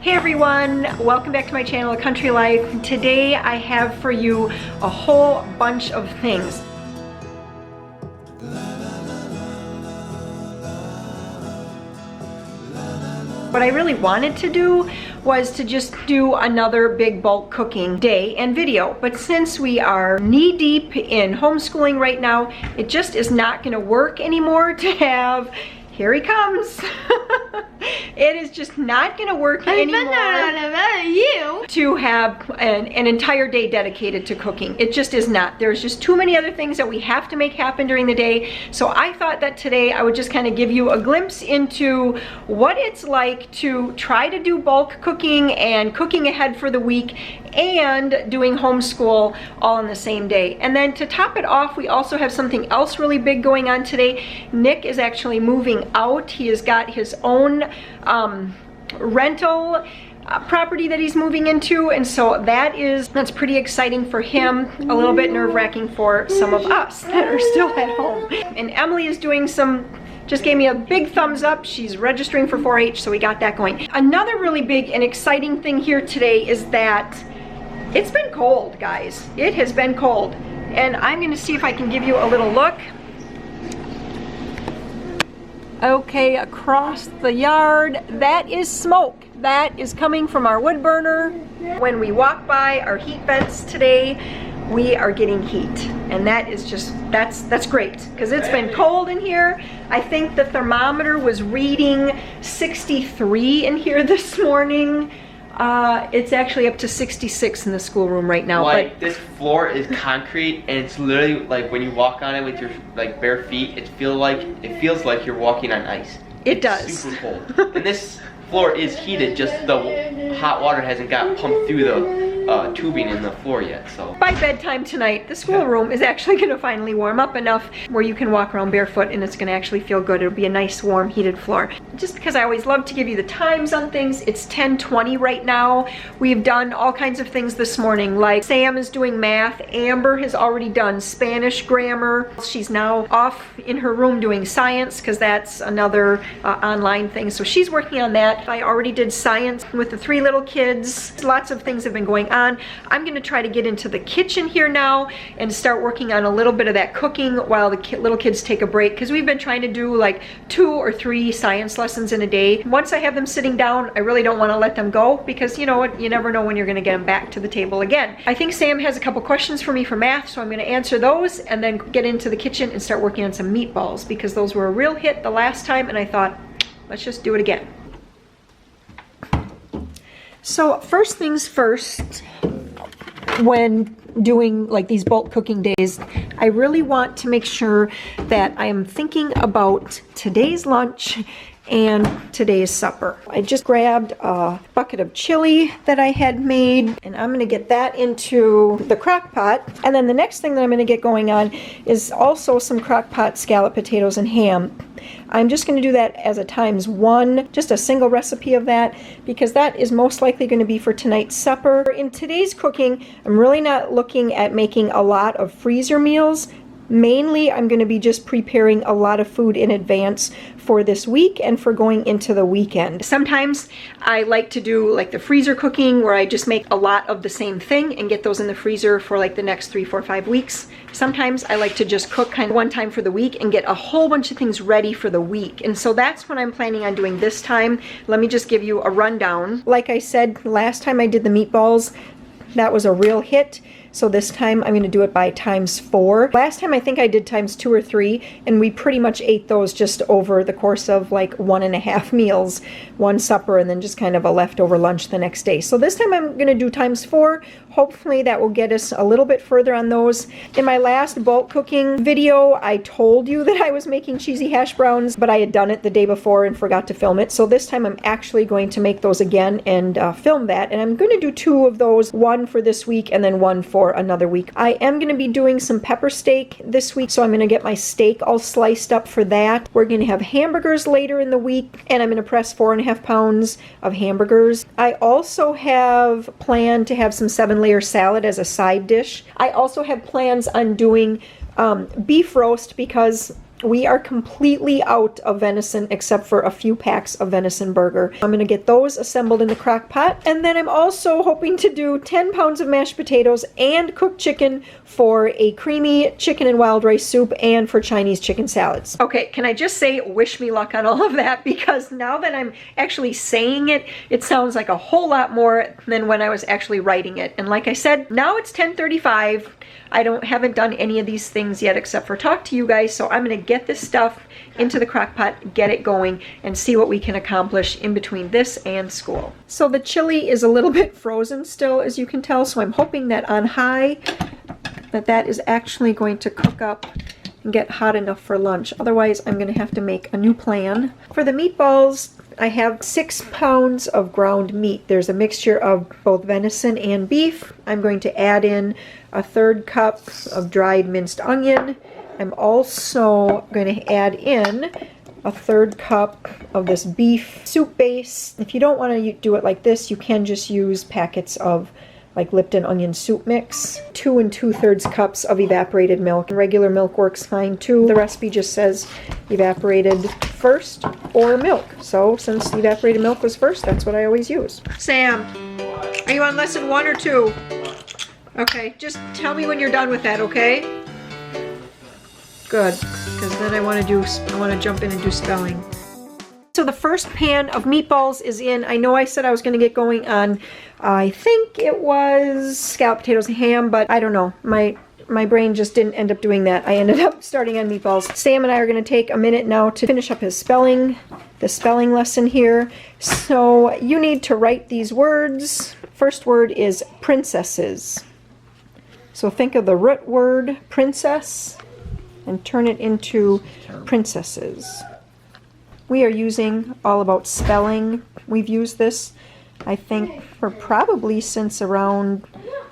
Hey everyone, welcome back to my channel, Country Life. Today I have for you a whole bunch of things. What I really wanted to do was to just do another big bulk cooking day and video. But since we are knee deep in homeschooling right now, it just is not gonna work anymore to have, here he comes. It is just not gonna work anymore to have an entire day dedicated to cooking. It just is not. There's just too many other things that we have to make happen during the day. So I thought that today I would just kind of give you a glimpse into what it's like to try to do bulk cooking and cooking ahead for the week and doing homeschool all in the same day. And then to top it off, we also have something else really big going on today. Nick is actually moving out. He has got his own rental property that he's moving into, and so that's pretty exciting for him, a little bit nerve-wracking for some of us that are still at home. And Emily is doing just gave me a big thumbs up. She's registering for 4-H, so we got that going. Another really big and exciting thing here today is that it's been cold, guys. It has been cold, and I'm gonna see if I can give you a little look. Okay, across the yard, that is smoke. That is coming from our wood burner. When we walk by our heat vents today, we are getting heat. And that is just, that's great, because it's been cold in here. I think the thermometer was reading 63 in here this morning. It's actually up to 66 in the schoolroom right now. Like, this floor is concrete, and it's literally like when you walk on it with your bare feet, it feels like you're walking on ice. It does. It's super cold. And this floor is heated, just the hot water hasn't got pumped through the tubing in the floor yet. So by bedtime tonight, the schoolroom is actually going to finally warm up enough where you can walk around barefoot and it's going to actually feel good. It'll be a nice warm heated floor. Just because I always love to give you the times on things, it's 10:20 right now. We've done all kinds of things this morning, like Sam is doing math, Amber has already done Spanish grammar. She's now off in her room doing science because that's another online thing, so she's working on that. I already did science with the 3 little kids. Lots of things have been going on. I'm going to try to get into the kitchen here now and start working on a little bit of that cooking while the little kids take a break, because we've been trying to do like 2 or 3 science lessons in a day. Once I have them sitting down, I really don't want to let them go, because you know what, you never know when you're going to get them back to the table again. I think Sam has a couple questions for me for math, so I'm going to answer those and then get into the kitchen and start working on some meatballs, because those were a real hit the last time and I thought, let's just do it again. So first things first, when doing like these bulk cooking days, I really want to make sure that I am thinking about today's lunch and today's supper. I just grabbed a bucket of chili that I had made, and I'm gonna get that into the crock pot. And then the next thing that I'm gonna get going on is also some crock pot scalloped potatoes and ham. I'm just going to do that as a ×1, just a single recipe of that, because that is most likely going to be for tonight's supper. In today's cooking, I'm really not looking at making a lot of freezer meals. Mainly, I'm going to be just preparing a lot of food in advance for this week and for going into the weekend. Sometimes I like to do like the freezer cooking where I just make a lot of the same thing and get those in the freezer for like the next 3, 4, 5 weeks. Sometimes I like to just cook kind of one time for the week and get a whole bunch of things ready for the week. And so that's what I'm planning on doing this time. Let me just give you a rundown. Like I said, last time I did the meatballs, that was a real hit. So this time I'm going to do it by ×4. Last time I think I did ×2 or 3, and we pretty much ate those just over the course of like 1.5 meals, 1 supper, and then just kind of a leftover lunch the next day. So this time I'm going to do ×4. Hopefully that will get us a little bit further on those. In my last bulk cooking video, I told you that I was making cheesy hash browns, but I had done it the day before and forgot to film it. So this time I'm actually going to make those again and film that. And I'm going to do 2 of those, 1 for this week and then 1 for another week. I am going to be doing some pepper steak this week, so I'm going to get my steak all sliced up for that. We're going to have hamburgers later in the week, and I'm going to press 4.5 pounds of hamburgers. I also have planned to have some 7-layer salad as a side dish. I also have plans on doing beef roast, because We are completely out of venison except for a few packs of venison burger. I'm going to get those assembled in the crock pot. And then I'm also hoping to do 10 pounds of mashed potatoes and cooked chicken for a creamy chicken and wild rice soup and for Chinese chicken salads. Okay, can I just say wish me luck on all of that, because now that I'm actually saying it, it sounds like a whole lot more than when I was actually writing it. And like I said, now it's 10:35. I haven't done any of these things yet except for talk to you guys, so I'm going to get this stuff into the crock pot, get it going, and see what we can accomplish in between this and school. So the chili is a little bit frozen still, as you can tell, so I'm hoping that on high that is actually going to cook up and get hot enough for lunch. Otherwise, I'm going to have to make a new plan. For the meatballs, I have 6 pounds of ground meat. There's a mixture of both venison and beef. I'm going to add in a 1/3 cup of dried minced onion. I'm also going to add in a 1/3 cup of this beef soup base. If you don't want to do it like this, you can just use packets of like Lipton onion soup mix. 2 2/3 cups of evaporated milk. Regular milk works fine too. The recipe just says evaporated first or milk. So since evaporated milk was first, that's what I always use. Sam, are you on lesson 1 or 2? Okay, just tell me when you're done with that, okay? Good, because then I want to jump in and do spelling. So the first pan of meatballs is in. I know I said I was going to get going on, I think it was scalloped potatoes and ham, but I don't know. My brain just didn't end up doing that. I ended up starting on meatballs. Sam and I are going to take a minute now to finish up the spelling lesson here. So you need to write these words. First word is princesses. So think of the root word princess and turn it into princesses. We are using All About Spelling. We've used this, I think, for probably since around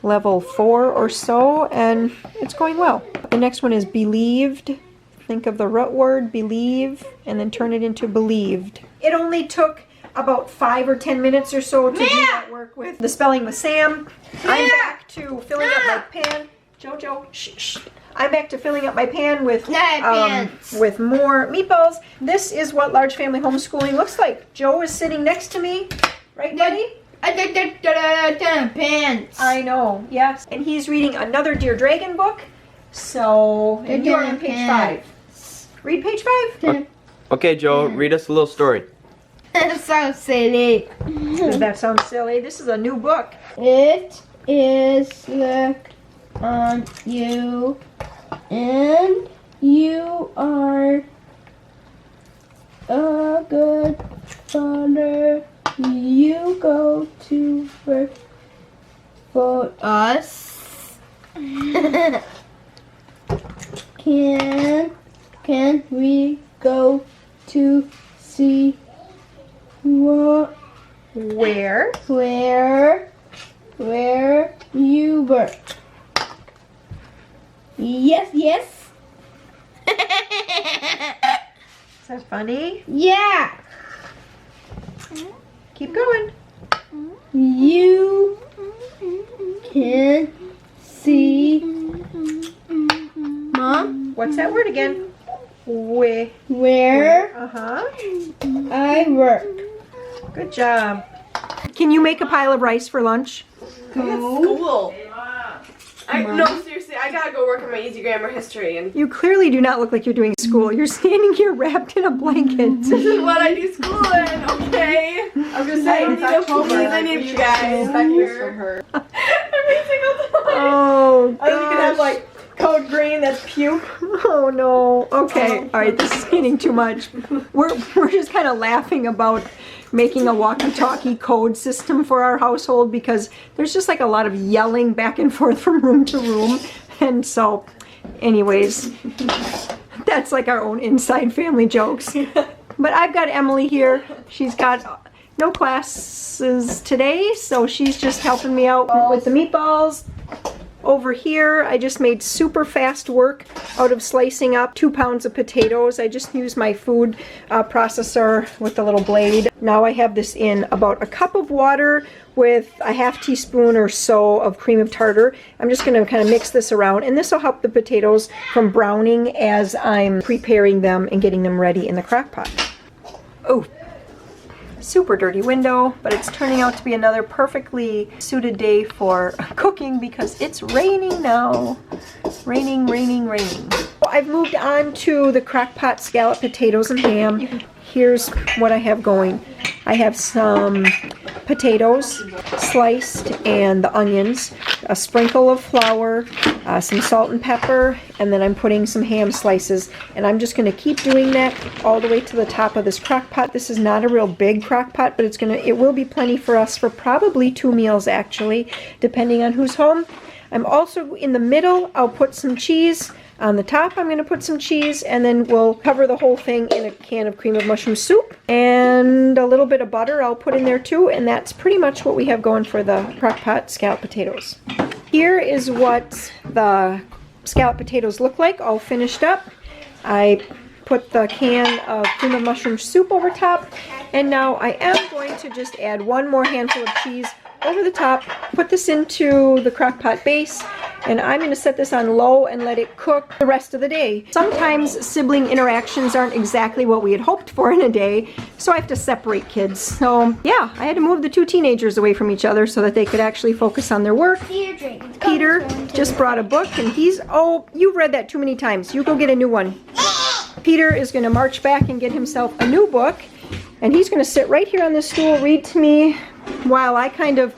level 4 or so, and it's going well. The next one is believed. Think of the root word believe and then turn it into believed. It only took about 5 or 10 minutes or so to do that work with the spelling with Sam. I'm back to filling up my pan. Jojo, shh. I'm back to filling up my pan with more meatballs. This is what large family homeschooling looks like. Joe is sitting next to me, right, buddy? Pants. I know, yes. And he's reading another Dear Dragon book. So, and you are on page 5. Read page 5. Okay, Joe, read us a little story. That sounds silly. Does that sound silly? This is a new book. It is look on you, and you are a good father. You go to work for us. Can we go to see what? Where You work? Yes. Is that funny? Yeah. Keep going. You can see. Mom? What's that word again? Where? Uh-huh. I work. Good job. Can you make a pile of rice for lunch? School. No, seriously, I gotta go work on my easy grammar history. And You clearly do not look like you're doing school. You're standing here wrapped in a blanket. this is what I do school in, okay? I'm just saying, I need you guys here. Every single time. Oh, I think you can have like code green that's puke. Oh no. Okay. All right. This is getting too much. We're just kind of laughing about making a walkie-talkie code system for our household because there's just like a lot of yelling back and forth from room to room, and so, anyways, that's like our own inside family jokes. But I've got Emily here. She's got no classes today, so she's just helping me out with the meatballs. Over here, I just made super fast work out of slicing up 2 pounds of potatoes. I just used my food processor with the little blade. Now I have this in about a cup of water with a half teaspoon or so of cream of tartar. I'm just going to kind of mix this around, and this will help the potatoes from browning as I'm preparing them and getting them ready in the crock pot. Oh, super dirty window, but it's turning out to be another perfectly suited day for cooking because it's raining now. Raining, raining, raining. I've moved on to the crock pot scalloped potatoes and ham. Here's what I have going. I have some potatoes sliced and the onions, a sprinkle of flour, some salt and pepper, and then I'm putting some ham slices, and I'm just going to keep doing that all the way to the top of this crock pot. This is not a real big crock pot, but it will be plenty for us for probably 2 meals actually, depending on who's home. I'm also in the middle, I'll put some cheese. On the top, I'm going to put some cheese, and then we'll cover the whole thing in a can of cream of mushroom soup. And a little bit of butter I'll put in there too, and that's pretty much what we have going for the crock pot scalloped potatoes. Here is what the scalloped potatoes look like, all finished up. I put the can of cream of mushroom soup over top, and now I am going to just add 1 more handful of cheese over the top, put this into the crock pot base, and I'm going to set this on low and let it cook the rest of the day. Sometimes sibling interactions aren't exactly what we had hoped for in a day, so I have to separate kids. So yeah, I had to move the 2 teenagers away from each other so that they could actually focus on their work. Peter just brought a book, and oh, you've read that too many times. You go get a new one. Peter is going to march back and get himself a new book, and he's going to sit right here on this stool, read to me, while I kind of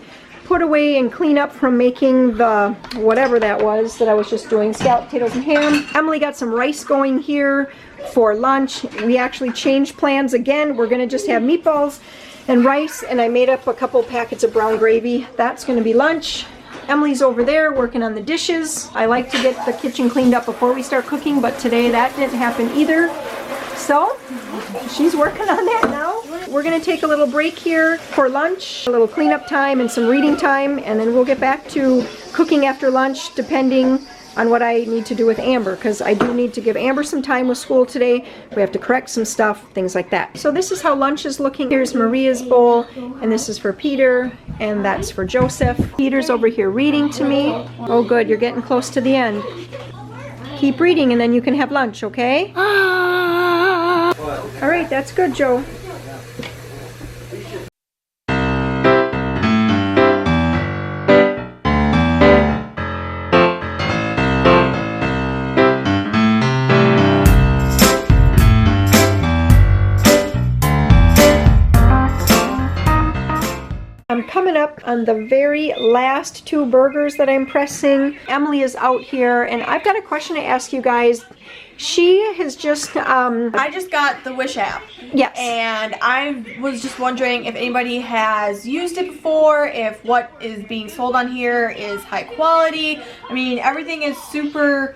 put away and clean up from making the whatever that was that I was just doing, scalloped potatoes and ham. Emily got some rice going here for lunch. We actually changed plans again. We're going to just have meatballs and rice, and I made up a couple packets of brown gravy. That's going to be lunch. Emily's over there working on the dishes. I like to get the kitchen cleaned up before we start cooking, but today that didn't happen either. So she's working on that now. We're going to take a little break here for lunch, a little cleanup time and some reading time, and then we'll get back to cooking after lunch depending on what I need to do with Amber, because I do need to give Amber some time with school today. We have to correct some stuff, things like that. So this is how lunch is looking. Here's Maria's bowl, and this is for Peter, and that's for Joseph. Peter's over here reading to me. Oh good, you're getting close to the end. Keep reading and then you can have lunch, okay? All right, that's good, Joe. I'm coming up on the very last 2 burgers that I'm pressing. Emily is out here, and I've got a question to ask you guys. She has just, I just got the Wish app. Yes. And I was just wondering if anybody has used it before, if what is being sold on here is high quality. I mean, everything is super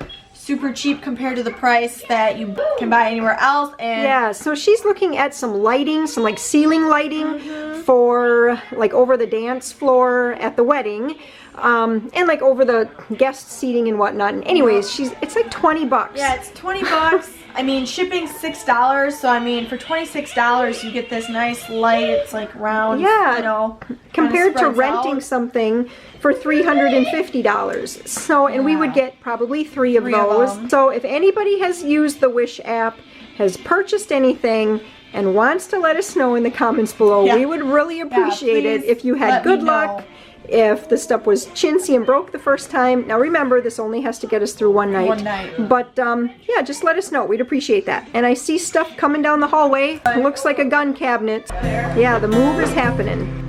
cheap compared to the price that you can buy anywhere else. And yeah, so she's looking at some lighting, some like ceiling lighting for like over the dance floor at the wedding, and like over the guest seating and whatnot. And anyways, it's like 20 bucks. Yeah, it's 20 bucks. I mean, shipping's $6, so I mean, for $26 you get this nice light. It's like round, yeah, you know, compared to renting something for $350. So, and we would get probably 3 of those. So if anybody has used the Wish app, has purchased anything, and wants to let us know in the comments below, we would really appreciate it if you had good luck. If the stuff was chintzy and broke the first time. Now remember, this only has to get us through one night. But yeah, just let us know. We'd appreciate that. And I see stuff coming down the hallway. It looks like a gun cabinet. Yeah, the move is happening.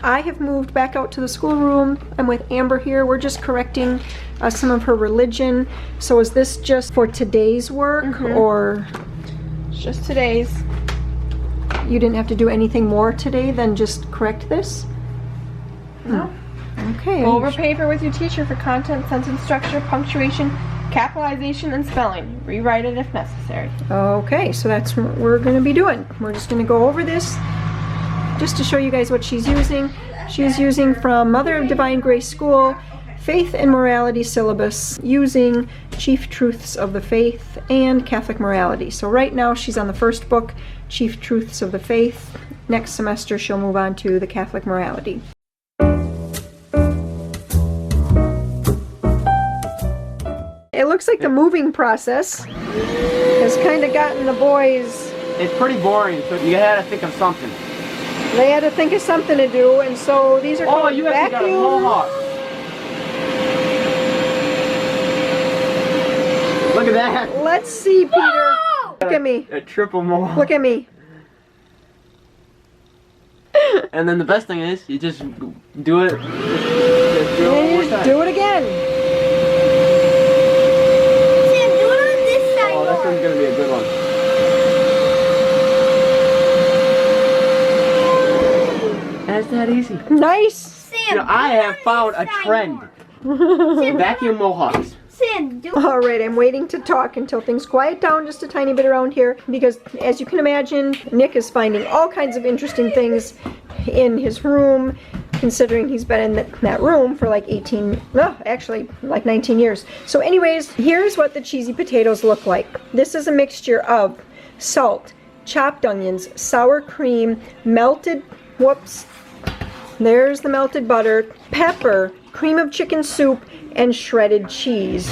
I have moved back out to the schoolroom. I'm with Amber here. We're just correcting some of her religion. So is this just for today's work, or? It's just today's. You didn't have to do anything more today than just correct this? No. Okay. Go over paper with your teacher for content, sentence structure, punctuation, capitalization, and spelling. Rewrite it if necessary. Okay, so that's what we're going to be doing. We're just going to go over this just to show you guys what she's using. She's using from Mother of Divine Grace School, Faith and Morality syllabus, using Chief Truths of the Faith and Catholic Morality. So right now she's on the first book, Chief Truths of the Faith. Next semester she'll move on to the Catholic Morality. It looks like the moving process has kind of gotten the boys. It's pretty boring, so you had to think of something. They had to think of something to do, and so these are called you actually got a mohawk. Look at that. Let's see, Peter. Look at me. A triple mohawk. Look at me. And then the best thing is, you just do it. Just do it And one you more just time. do it again. Sam, do it on this side. Oh, this one's gonna be a good one. That's that easy. Nice. Sam, You know, I have found a trend. Vacuum mohawks. Sam, do it. All right, I'm waiting to talk until things quiet down just a tiny bit around here, because as you can imagine, Nick is finding all kinds of interesting things in his room, considering he's been in that room for like 19 years. So anyways, here's what the cheesy potatoes look like. This is a mixture of salt, chopped onions, sour cream, melted, there's the melted butter, pepper, cream of chicken soup, and shredded cheese.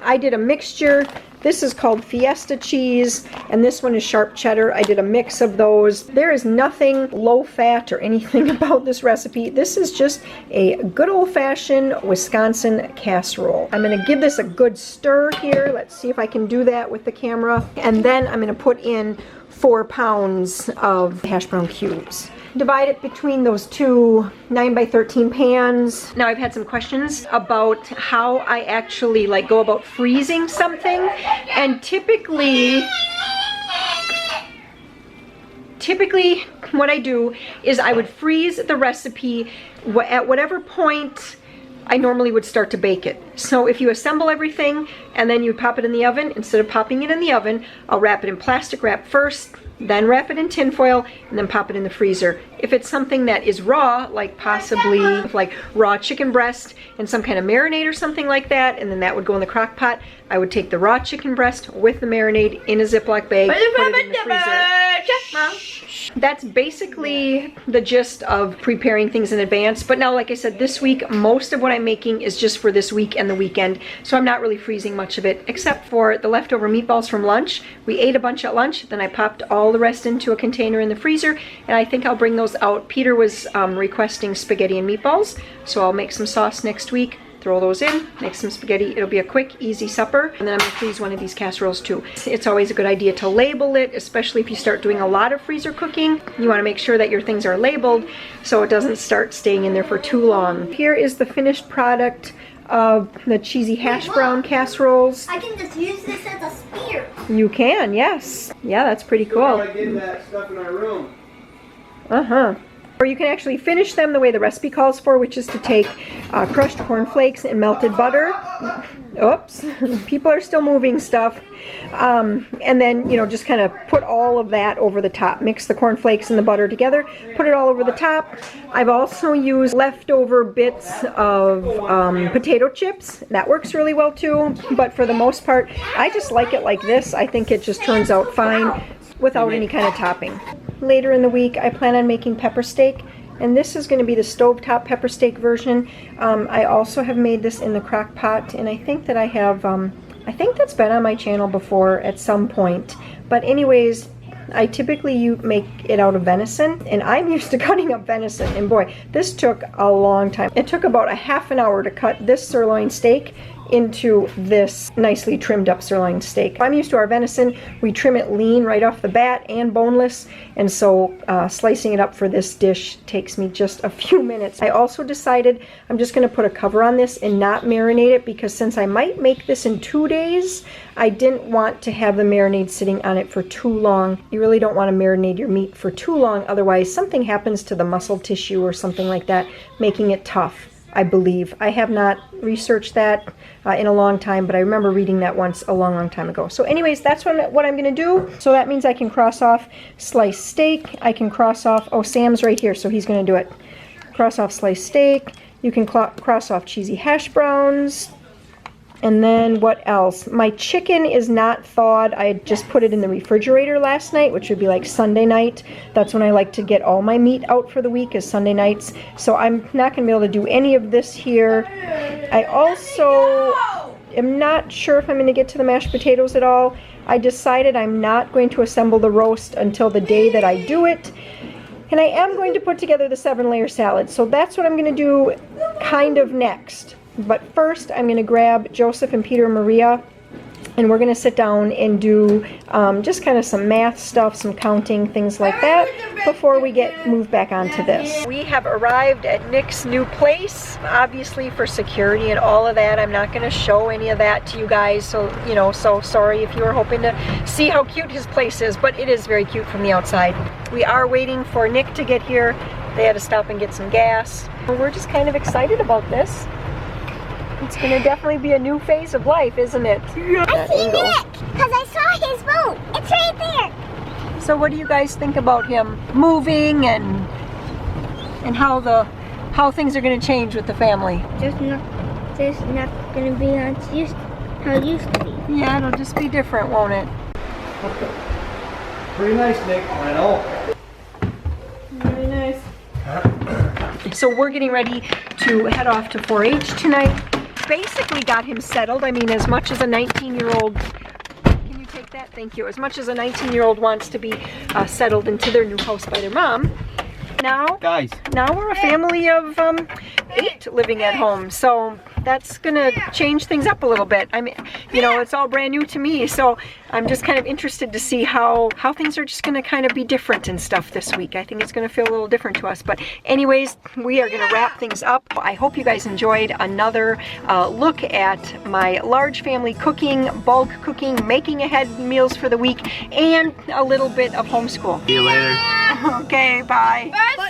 I did a mixture. This is called Fiesta cheese, and this one is sharp cheddar. I did a mix of those. There is nothing low fat or anything about this recipe. This is just a good old-fashioned Wisconsin casserole. I'm gonna give this a good stir here. Let's see if I can do that with the camera. And then I'm gonna put in 4 pounds of hash brown cubes. Divide it between those two 9x13 pans. Now I've had some questions about how I actually go about freezing something, and typically what I do is I would freeze the recipe at whatever point I normally would start to bake it. So if you assemble everything and then you pop it in the oven, instead of popping it in the oven, I'll wrap it in plastic wrap first, then wrap it in tin foil, and then pop it in the freezer. If it's something that is raw, like possibly raw chicken breast and some kind of marinade or something like that, and then that would go in the crock pot, I would take the raw chicken breast with the marinade in a Ziploc bag, put it in the freezer. That's basically the gist of preparing things in advance. But now, like I said, this week, most of what I'm making is just for this week and the weekend. So I'm not really freezing much of it, except for the leftover meatballs from lunch. We ate a bunch at lunch, then I popped all the rest into a container in the freezer, and I think I'll bring those out. Peter was requesting spaghetti and meatballs, so I'll make some sauce next week. Throw those in, make some spaghetti. It'll be a quick, easy supper. And then I'm gonna freeze one of these casseroles too. It's always a good idea to label it, especially if you start doing a lot of freezer cooking. You wanna make sure that your things are labeled so it doesn't start staying in there for too long. Here is the finished product of the cheesy hash brown casseroles. I can just use this as a spear. You can, yes. Yeah, that's pretty cool. I did that stuff in our room. Uh-huh. Or you can actually finish them the way the recipe calls for, which is to take crushed corn flakes and melted butter. Oops, people are still moving stuff. And then, just kind of put all of that over the top. Mix the corn flakes and the butter together, put it all over the top. I've also used leftover bits of potato chips. That works really well too, but for the most part, I just like it like this. I think it just turns out fine without any kind of topping. Later in the week, I plan on making pepper steak, and this is going to be the stovetop pepper steak version. I also have made this in the crock pot, and I think that I have, I think that's been on my channel before at some point. But anyways, I typically make it out of venison, and I'm used to cutting up venison, and boy, this took a long time. It took about a half an hour to cut this sirloin steak into this nicely trimmed up sirloin steak. I'm used to our venison. We trim it lean right off the bat and boneless, and so slicing it up for this dish takes me just a few minutes. I also decided I'm just going to put a cover on this and not marinate it, because since I might make this in 2 days, I didn't want to have the marinade sitting on it for too long. You really don't want to marinate your meat for too long, otherwise something happens to the muscle tissue or something like that, making it tough, I believe. I have not researched that in a long time, but I remember reading that once a long time ago. So anyways, that's what I'm going to do. So that means I can cross off sliced steak. I can cross off, oh, Sam's right here, so he's going to do it. cross off sliced steak. You can cross off cheesy hash browns. And then what else? My chicken is not thawed. I just put it in the refrigerator last night, which would be like Sunday night. That's when I like to get all my meat out for the week, is Sunday nights. So I'm not going to be able to do any of this here. I also am not sure if I'm going to get to the mashed potatoes at all. I decided I'm not going to assemble the roast until the day that I do it. And I am going to put together the 7-layer salad. So that's what I'm going to do kind of next. But first, I'm going to grab Joseph and Peter and Maria, and we're going to sit down and do just kind of some math stuff, some counting, things like that, before we move back onto this. We have arrived at Nick's new place. Obviously, for security and all of that, I'm not going to show any of that to you guys. So, you know, so sorry if you were hoping to see how cute his place is, but it is very cute from the outside. We are waiting for Nick to get here. They had to stop and get some gas. We're just kind of excited about this. It's going to definitely be a new phase of life, isn't it? I see Nick, because I saw his boat. It's right there. So what do you guys think about him moving and how things are going to change with the family? There's not going to be how it used to be. Yeah, it'll just be different, won't it? Pretty nice, Nick. I know. Very nice. So we're getting ready to head off to 4-H tonight. Basically got him settled. I mean, as much as a 19-year-old, can you take that? Thank you. As much as a 19-year-old wants to be settled into their new house by their mom, now we're a family of 8 living at home. So that's gonna change things up a little bit. I mean, you know, it's all brand new to me, so I'm just kind of interested to see how things are just gonna kind of be different and stuff this week. I think it's gonna feel a little different to us. But anyways, we are gonna wrap things up. I hope you guys enjoyed another look at my large family cooking, bulk cooking, making ahead meals for the week, and a little bit of homeschool. See you later. Okay, bye. Bye,